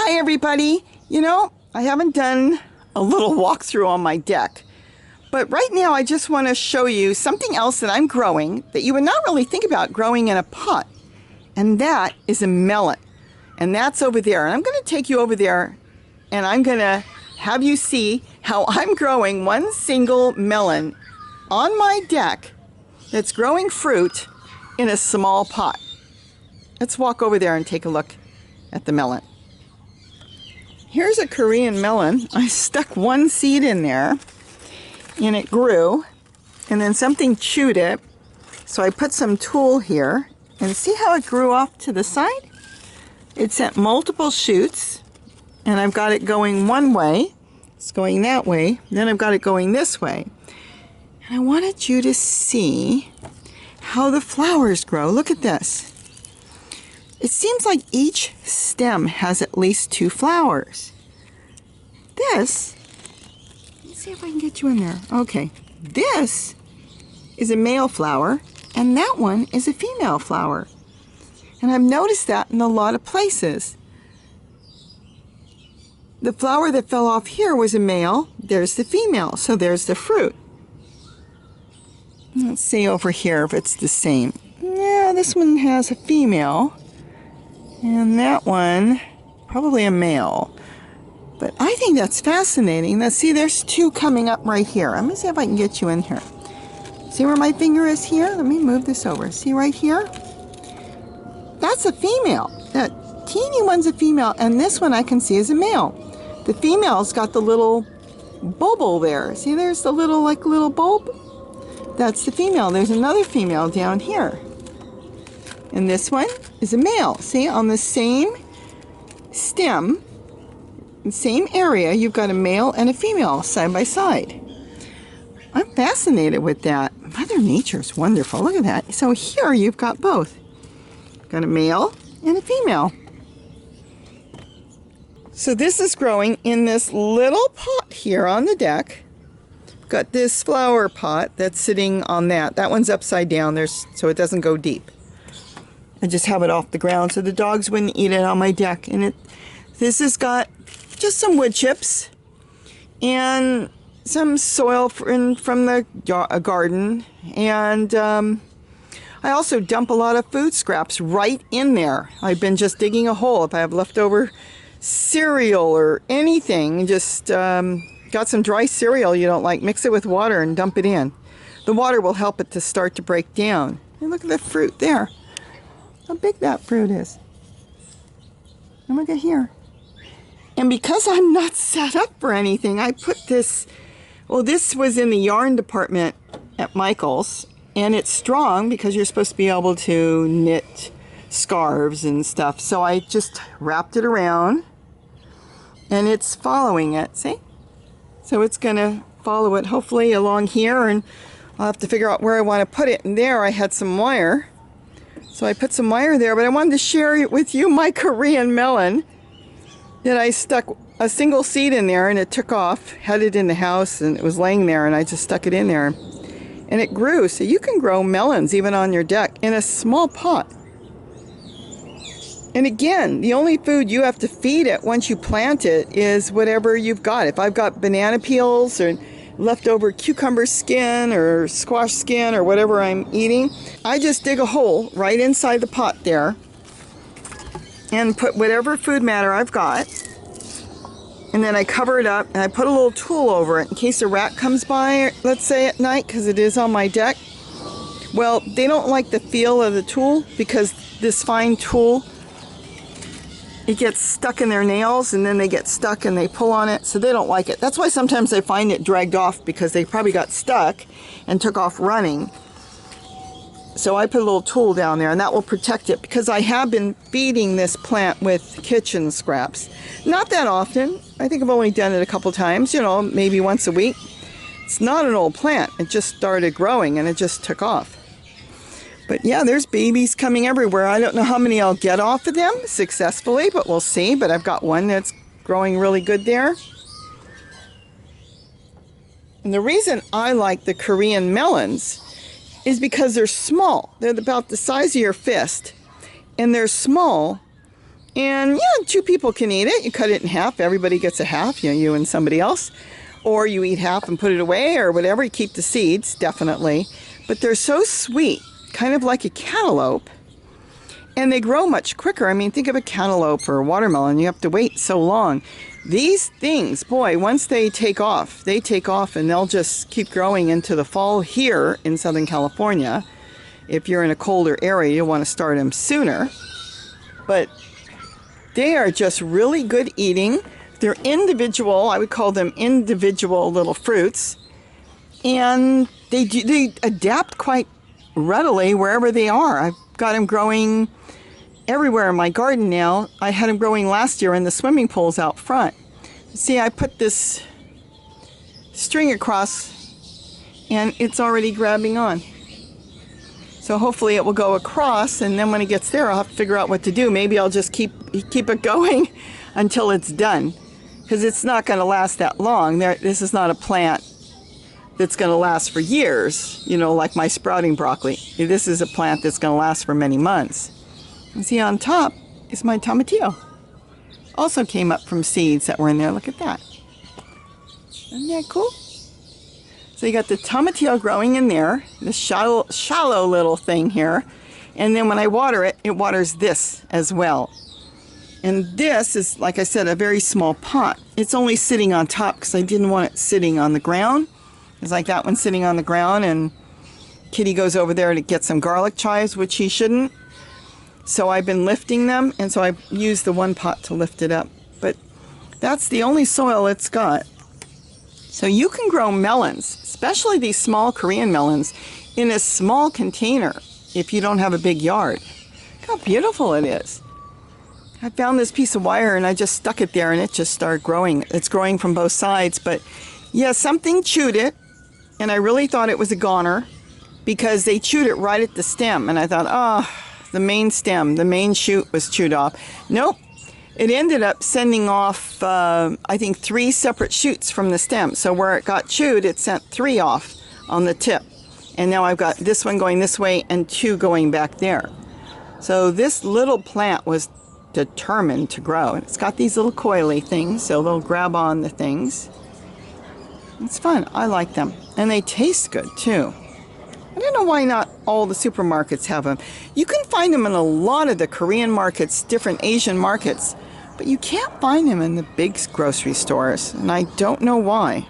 Hi everybody. I haven't done a little walkthrough on my deck, but right now I just want to show you something else that I'm growing that you would not really think about growing in a pot, and that is a melon. And that's over there, and I'm going to take you over there and I'm going to have you see how I'm growing one single melon on my deck that's growing fruit in a small pot. Let's walk over there and take a look at the melon. Here's a Korean melon. I stuck one seed in there and it grew, and then something chewed it, so I put some tulle here, and see how it grew off to the side? It sent multiple shoots, and I've got it going one way, it's going that way, then I've got it going this way. And I wanted you to see how the flowers grow. Look at this. It seems like each stem has at least 2 flowers. This, let's see if I can get you in there. Okay, this is a male flower, and that one is a female flower. And I've noticed that in a lot of places. The flower that fell off here was a male, there's the female, so there's the fruit. Let's see over here if it's the same. Yeah, this one has a female, and that one probably a male. But I think that's fascinating. Now see, there's 2 coming up right here. Let me see if I can get you in here. See where my finger is here? Let me move this over. See right here? That's a female. That teeny one's a female, and this one I can see is a male. The female's got the little bubble there. See, there's the little bulb? That's the female. There's another female down here. And this one is a male. See, on the same stem, same area, you've got a male and a female side by side. I'm fascinated with that. Mother Nature's wonderful. Look at that. So here you've got both. You've got a male and a female. So this is growing in this little pot here on the deck. Got this flower pot that's sitting on that. That one's upside down so it doesn't go deep. I just have it off the ground so the dogs wouldn't eat it on my deck. And this has got just some wood chips and some soil from the garden. And I also dump a lot of food scraps right in there. I've been just digging a hole. If I have leftover cereal or anything, just got some dry cereal you don't like, mix it with water and dump it in. The water will help it to start to break down. And look at the fruit there. How big that fruit is. And look at here. And because I'm not set up for anything, I put this, well, this was in the yarn department at Michael's, and it's strong because you're supposed to be able to knit scarves and stuff. So I just wrapped it around, and it's following it, see? So it's gonna follow it hopefully along here, and I'll have to figure out where I want to put it. And there I had some wire. So I put some wire there, but I wanted to share with you my Korean melon that I stuck a single seed in there, and it took off, had it in the house, and it was laying there, and I just stuck it in there. And it grew, so you can grow melons even on your deck in a small pot. And again, the only food you have to feed it once you plant it is whatever you've got. If I've got banana peels or leftover cucumber skin or squash skin or whatever I'm eating, I just dig a hole right inside the pot there and put whatever food matter I've got, and then I cover it up and I put a little tulle over it in case a rat comes by, let's say at night, because it is on my deck. Well, they don't like the feel of the tulle because this fine tulle, it gets stuck in their nails, and then they get stuck and they pull on it, so they don't like it. That's why sometimes they find it dragged off, because they probably got stuck and took off running. So I put a little tulle down there, and that will protect it, because I have been feeding this plant with kitchen scraps. Not that often. I think I've only done it a couple times, maybe once a week. It's not an old plant. It just started growing and it just took off. But yeah, there's babies coming everywhere. I don't know how many I'll get off of them successfully, but we'll see. But I've got one that's growing really good there. And the reason I like the Korean melons is because they're small. They're about the size of your fist, and they're small, And yeah, 2 people can eat it. You cut it in half. Everybody gets a half, you know, you and somebody else. Or you eat half and put it away or whatever. You keep the seeds, definitely. But they're so sweet, kind of like a cantaloupe. And they grow much quicker. I mean, think of a cantaloupe or a watermelon. You have to wait so long. These things, boy, once they take off and they'll just keep growing into the fall here in Southern California. If you're in a colder area, you'll want to start them sooner. But they are just really good eating. They're individual, I would call them individual little fruits. And they adapt quite readily wherever they are. I've got them growing everywhere in my garden now. I had them growing last year in the swimming pools out front. See, I put this string across and it's already grabbing on. So hopefully it will go across, and then when it gets there, I'll have to figure out what to do. Maybe I'll just keep it going until it's done, because it's not going to last that long. This is not a plant that's going to last for years, you know, like my sprouting broccoli. This is a plant that's going to last for many months. And see, on top is my tomatillo. Also came up from seeds that were in there. Look at that. Isn't that cool? So you got the tomatillo growing in there, this shallow little thing here. And then when I water it, it waters this as well. And this is, like I said, a very small pot. It's only sitting on top because I didn't want it sitting on the ground. It's like that one sitting on the ground, and Kitty goes over there to get some garlic chives, which he shouldn't. So I've been lifting them, and so I used the one pot to lift it up. But that's the only soil it's got. So you can grow melons, especially these small Korean melons, in a small container if you don't have a big yard. Look how beautiful it is. I found this piece of wire and I just stuck it there and it just started growing. It's growing from both sides, but yeah, something chewed it, and I really thought it was a goner because they chewed it right at the stem, and I thought, oh, the main stem, the main shoot was chewed off. Nope. It ended up sending off, I think, 3 separate shoots from the stem. So where it got chewed, it sent 3 off on the tip. And now I've got this one going this way and 2 going back there. So this little plant was determined to grow. And it's got these little coily things, so they'll grab on the things. It's fun. I like them. And they taste good, too. I don't know why not all the supermarkets have them. You can find them in a lot of the Korean markets, different Asian markets. But you can't find them in the big grocery stores, and I don't know why.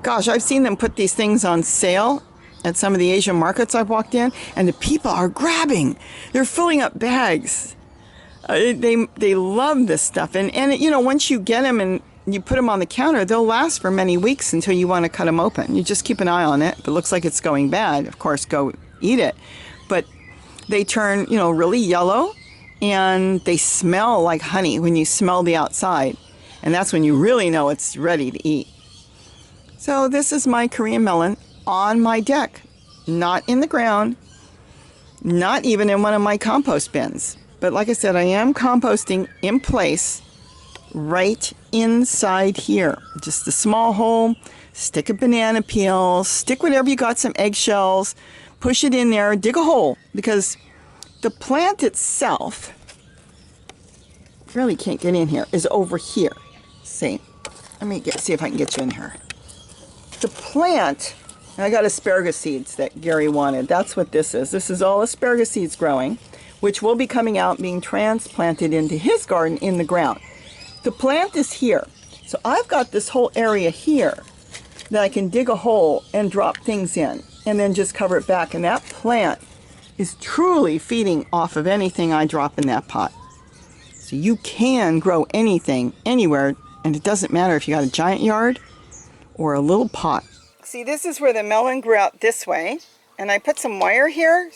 Gosh, I've seen them put these things on sale at some of the Asian markets I've walked in, and the people are grabbing. They're filling up bags. They love this stuff, and you know, once you get them and you put them on the counter, they'll last for many weeks until you want to cut them open. You just keep an eye on it. If it looks like it's going bad, of course, go eat it. But they turn, you know, really yellow. And they smell like honey when you smell the outside. And that's when you really know it's ready to eat. So this is my Korean melon on my deck. Not in the ground. Not even in one of my compost bins. But like I said, I am composting in place right inside here. Just a small hole. Stick a banana peel. Stick whatever you got, some eggshells. Push it in there. Dig a hole. Because the plant itself, really can't get in here, is over here. See, let me see if I can get you in here. The plant, I got asparagus seeds that Gary wanted. That's what this is. This is all asparagus seeds growing, which will be coming out, being transplanted into his garden in the ground. The plant is here. So I've got this whole area here that I can dig a hole and drop things in, and then just cover it back. And that plant is truly feeding off of anything I drop in that pot. So you can grow anything, anywhere, and it doesn't matter if you got a giant yard or a little pot. See, this is where the melon grew out this way, and I put some wire here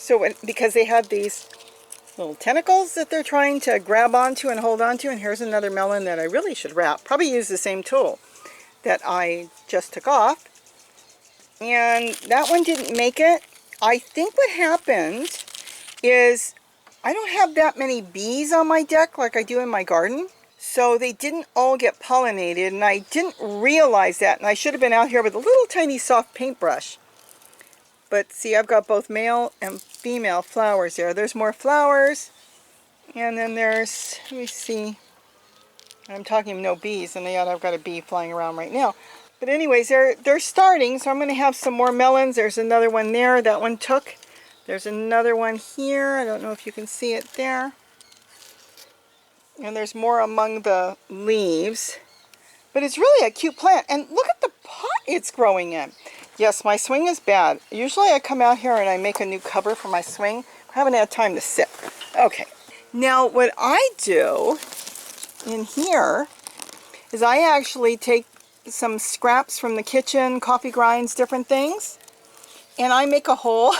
because they have these little tentacles that they're trying to grab onto and hold onto, and here's another melon that I really should wrap. Probably use the same tool that I just took off. And that one didn't make it. I think what happened is I don't have that many bees on my deck like I do in my garden. So they didn't all get pollinated, and I didn't realize that. And I should have been out here with a little tiny soft paintbrush. But see, I've got both male and female flowers there. There's more flowers. And then there's, let me see, I'm talking no bees, and yet I've got a bee flying around right now. But anyways, they're starting, so I'm going to have some more melons. There's another one there. That one took. There's another one here. I don't know if you can see it there. And there's more among the leaves. But it's really a cute plant. And look at the pot it's growing in. Yes, my swing is bad. Usually I come out here and I make a new cover for my swing. I haven't had time to sit. Okay. Now what I do in here is I actually take some scraps from the kitchen, coffee grinds, different things, and I make a hole,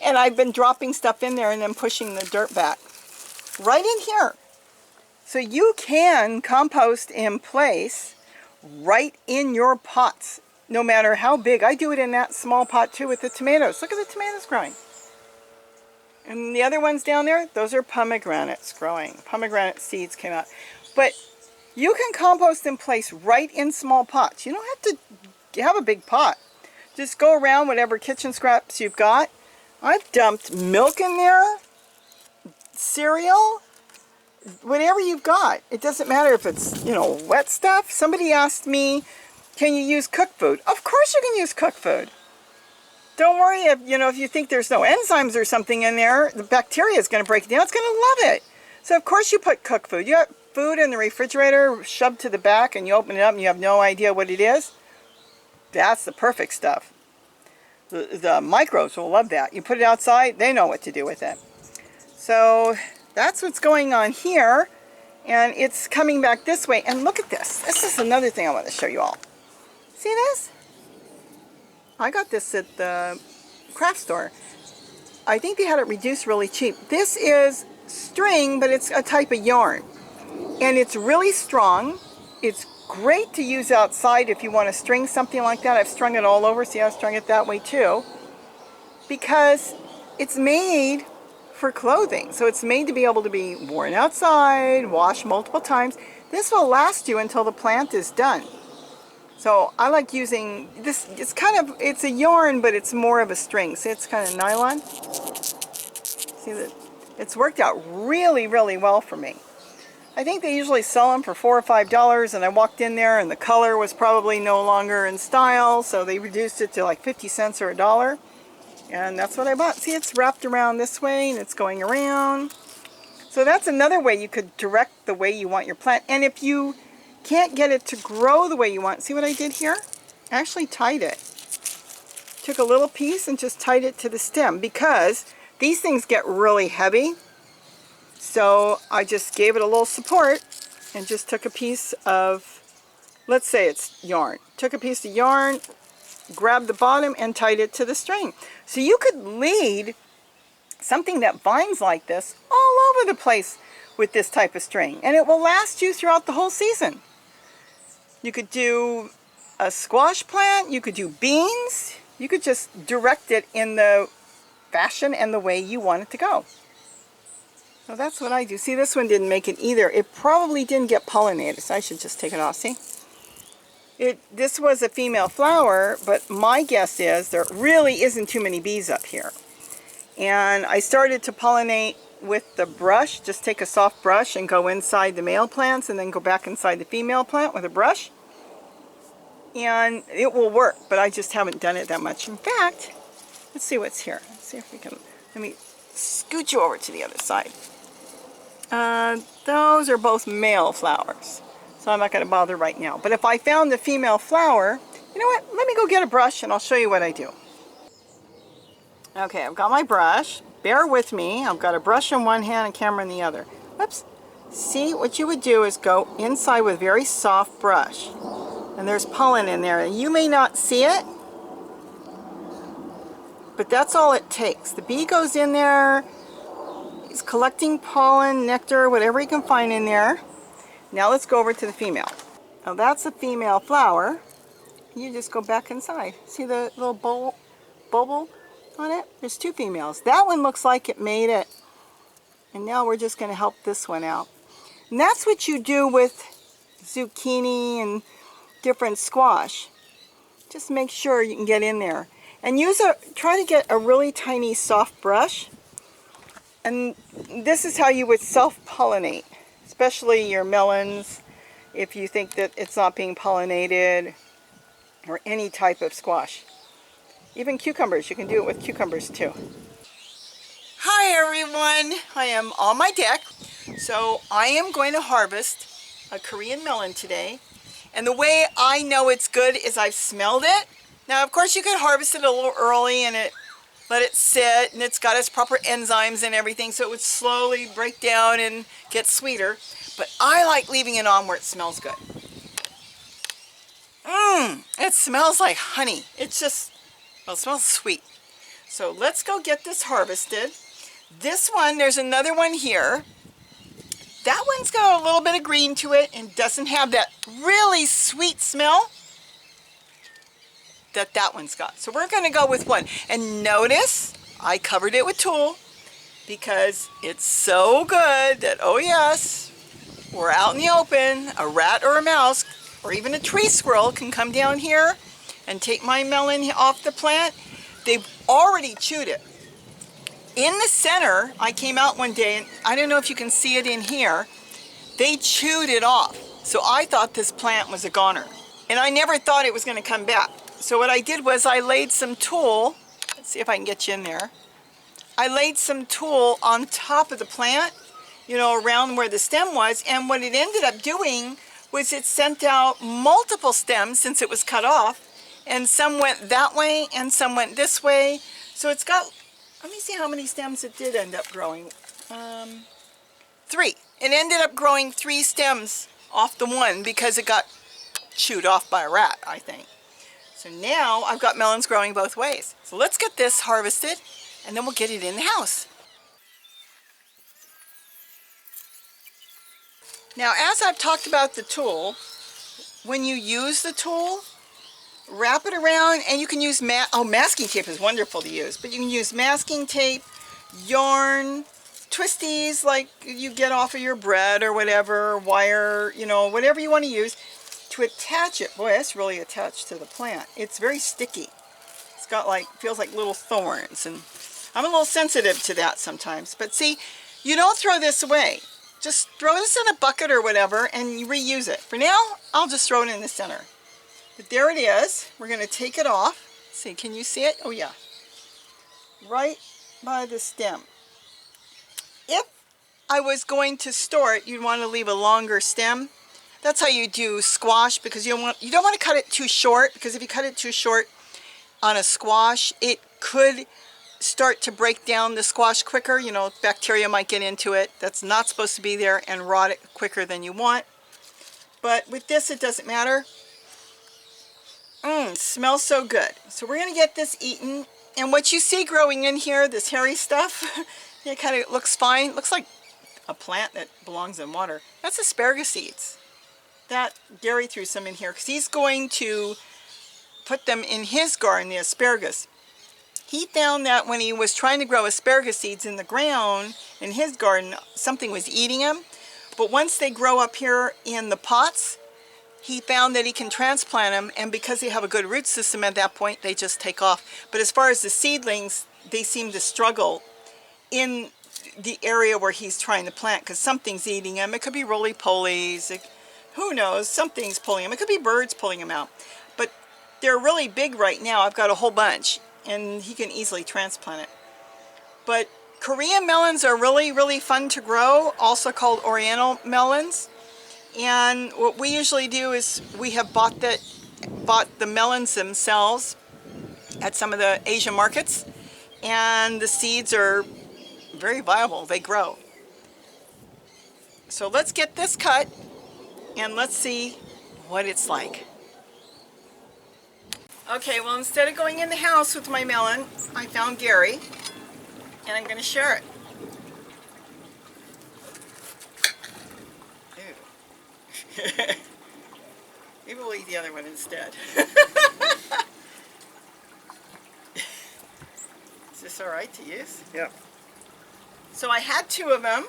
and I've been dropping stuff in there and then pushing the dirt back right in here. So you can compost in place right in your pots, no matter how big. I do it in that small pot too with the tomatoes. Look at the tomatoes growing. And the other ones down there, those are pomegranates growing. Pomegranate seeds came out. But you can compost in place right in small pots. You don't have to have a big pot. Just go around whatever kitchen scraps you've got. I've dumped milk in there, cereal, whatever you've got. It doesn't matter if it's, you know, wet stuff. Somebody asked me, can you use cooked food? Of course you can use cooked food. Don't worry if, you know, if you think there's no enzymes or something in there, the bacteria is going to break it down. It's going to love it. So of course you put cooked food. You got food in the refrigerator shoved to the back and you open it up and you have no idea what it is. That's the perfect stuff. The microbes will love that. You put it outside, they know what to do with it. So that's what's going on here. And it's coming back this way. And look at this. This is another thing I want to show you all. See this? I got this at the craft store. I think they had it reduced really cheap. This is string, but it's a type of yarn. And it's really strong. It's great to use outside if you want to string something like that. I've strung it all over. See, I've strung it that way too. Because it's made for clothing. So it's made to be able to be worn outside, washed multiple times. This will last you until the plant is done. So I like using this. It's a yarn, but it's more of a string. See, it's kind of nylon. See that? It's worked out really, really well for me. I think they usually sell them for $4 or $5, and I walked in there and the color was probably no longer in style, so they reduced it to like 50 cents or $1. And that's what I bought. See, it's wrapped around this way and it's going around. So that's another way you could direct the way you want your plant. And if you can't get it to grow the way you want, see what I did here? I actually tied it. Took a little piece and just tied it to the stem because these things get really heavy. So I just gave it a little support and just took a piece of, let's say it's yarn. Took a piece of yarn, grabbed the bottom and tied it to the string. So you could lead something that vines like this all over the place with this type of string, and it will last you throughout the whole season. You could do a squash plant, you could do beans, you could just direct it in the fashion and the way you want it to go. So that's what I do. See, this one didn't make it either. It probably didn't get pollinated, so I should just take it off. See? This was a female flower, but my guess is there really isn't too many bees up here. And I started to pollinate with the brush. Just take a soft brush and go inside the male plants and then go back inside the female plant with a brush. And it will work, but I just haven't done it that much. In fact, let's see what's here. Let's see if we can, let me scoot you over to the other side. Those are both male flowers, so I'm not going to bother right now. But if I found the female flower, you know what? Let me go get a brush and I'll show you what I do. Okay, I've got my brush. Bear with me. I've got a brush in one hand and a camera in the other. Whoops. See, what you would do is go inside with a very soft brush. And there's pollen in there. You may not see it, but that's all it takes. The bee goes in there. He's collecting pollen, nectar, whatever he can find in there. Now let's go over to the female. Now that's a female flower. You just go back inside. See the little bubble on it? There's two females. That one looks like it made it. And now we're just going to help this one out. And that's what you do with zucchini and different squash. Just make sure you can get in there. And try to get a really tiny soft brush. And this is how you would self-pollinate, especially your melons, if you think that it's not being pollinated, or any type of squash. Even cucumbers, you can do it with cucumbers too. Hi everyone, I am on my deck. So I am going to harvest a Korean melon today. And the way I know it's good is I've smelled it. Now of course you could harvest it a little early and let it sit, and it's got its proper enzymes and everything, so it would slowly break down and get sweeter. But I like leaving it on where it smells good. It smells like honey. It's just, well, it smells sweet. So let's go get this harvested. This one, there's another one here. That one's got a little bit of green to it and doesn't have that really sweet smell that one's got. So we're going to go with one. And notice I covered it with tulle because it's so good that, oh yes, we're out in the open. A rat or a mouse or even a tree squirrel can come down here and take my melon off the plant. They've already chewed it. In the center, I came out one day, and I don't know if you can see it in here, they chewed it off. So I thought this plant was a goner. And I never thought it was going to come back. So what I did was I laid some tulle, let's see if I can get you in there. I laid some tulle on top of the plant, you know, around where the stem was, and what it ended up doing was it sent out multiple stems since it was cut off, and some went that way and some went this way. So it's got, let me see how many stems it did end up growing. 3. It ended up growing 3 stems off the one because it got chewed off by a rat, I think. So now I've got melons growing both ways. So let's get this harvested and then we'll get it in the house. Now, as I've talked about the tulle, when you use the tulle, wrap it around, and you can use masking tape is wonderful to use, but you can use masking tape, yarn, twisties like you get off of your bread or whatever, wire, you know, whatever you want to use to attach it. Boy, that's really attached to the plant. It's very sticky. It's got like, feels like little thorns, and I'm a little sensitive to that sometimes. But see, you don't throw this away. Just throw this in a bucket or whatever and you reuse it. For now, I'll just throw it in the center. But there it is. We're going to take it off. Let's see, can you see it? Oh yeah. Right by the stem. If I was going to store it, you'd want to leave a longer stem. That's how you do squash, because you don't want to cut it too short, because if you cut it too short on a squash, it could start to break down the squash quicker. You know, bacteria might get into it. That's not supposed to be there and rot it quicker than you want. But with this, it doesn't matter. Smells so good. So we're going to get this eaten. And what you see growing in here, this hairy stuff, it kind of looks fine. Looks like a plant that belongs in water. That's asparagus seeds. That Gary threw some in here because he's going to put them in his garden, the asparagus. He found that when he was trying to grow asparagus seeds in the ground in his garden, something was eating them. But once they grow up here in the pots, he found that he can transplant them, and because they have a good root system at that point, they just take off. But as far as the seedlings, they seem to struggle in the area where he's trying to plant because something's eating them. It could be roly-polies, who knows, something's pulling them. It could be birds pulling them out. But they're really big right now. I've got a whole bunch, and he can easily transplant it. But Korean melons are really, really fun to grow, also called Oriental melons. And what we usually do is we have bought the melons themselves at some of the Asian markets, and the seeds are very viable. They grow. So let's get this cut and let's see what it's like. Okay, well, instead of going in the house with my melon, I found Gary, and I'm going to share it. Maybe we'll eat the other one instead. Is this all right to use? Yeah. So I had 2 of them.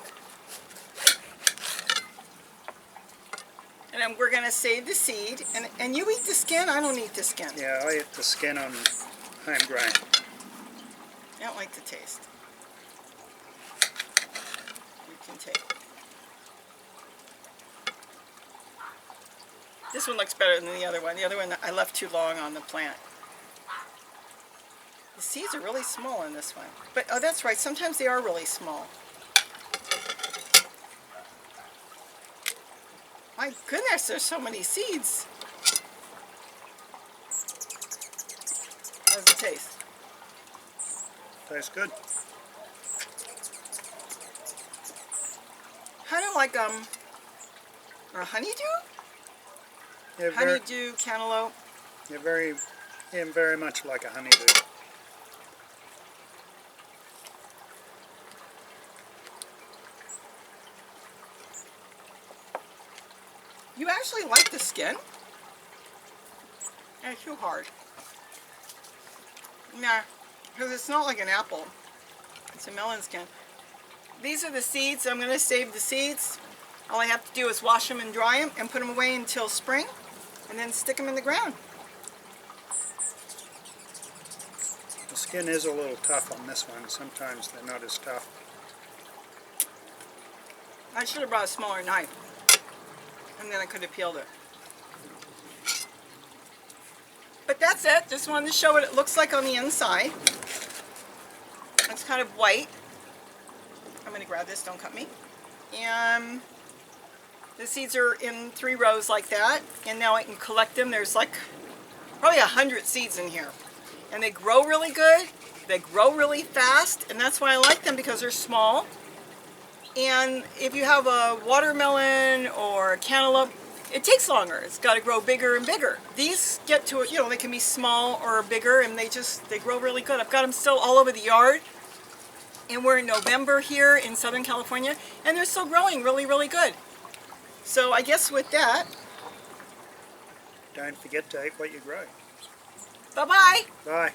And we're going to save the seed. And you eat the skin? I don't eat the skin. Yeah, I eat the skin on home grind. I don't like the taste. masking tape. This one looks better than the other one. The other one I left too long on the plant. The seeds are really small in this one. But, oh, that's right. Sometimes they are really small. My goodness, there's so many seeds. How does it taste? Tastes good. Kind of like or honeydew? Yeah, Honeydew, cantaloupe. Yeah, very much like a honeydew. You actually like the skin? Yeah, too hard. Nah, because it's not like an apple. It's a melon skin. These are the seeds. I'm going to save the seeds. All I have to do is wash them and dry them and put them away until spring, and then stick them in the ground. The skin is a little tough on this one. Sometimes they're not as tough. I should have brought a smaller knife, and then I could have peeled it. But that's it. Just wanted to show what it looks like on the inside. It's kind of white. I'm going to grab this, don't cut me. And the seeds are in 3 rows like that. And now I can collect them. There's like probably 100 seeds in here. And they grow really good. They grow really fast. And that's why I like them, because they're small. And if you have a watermelon or a cantaloupe, it takes longer. It's got to grow bigger and bigger. These get to, you know, they can be small or bigger, and they grow really good. I've got them still all over the yard. And we're in November here in Southern California, and they're still growing really, really good. So I guess with that, Don't forget to eat what you grow. bye-bye. Bye.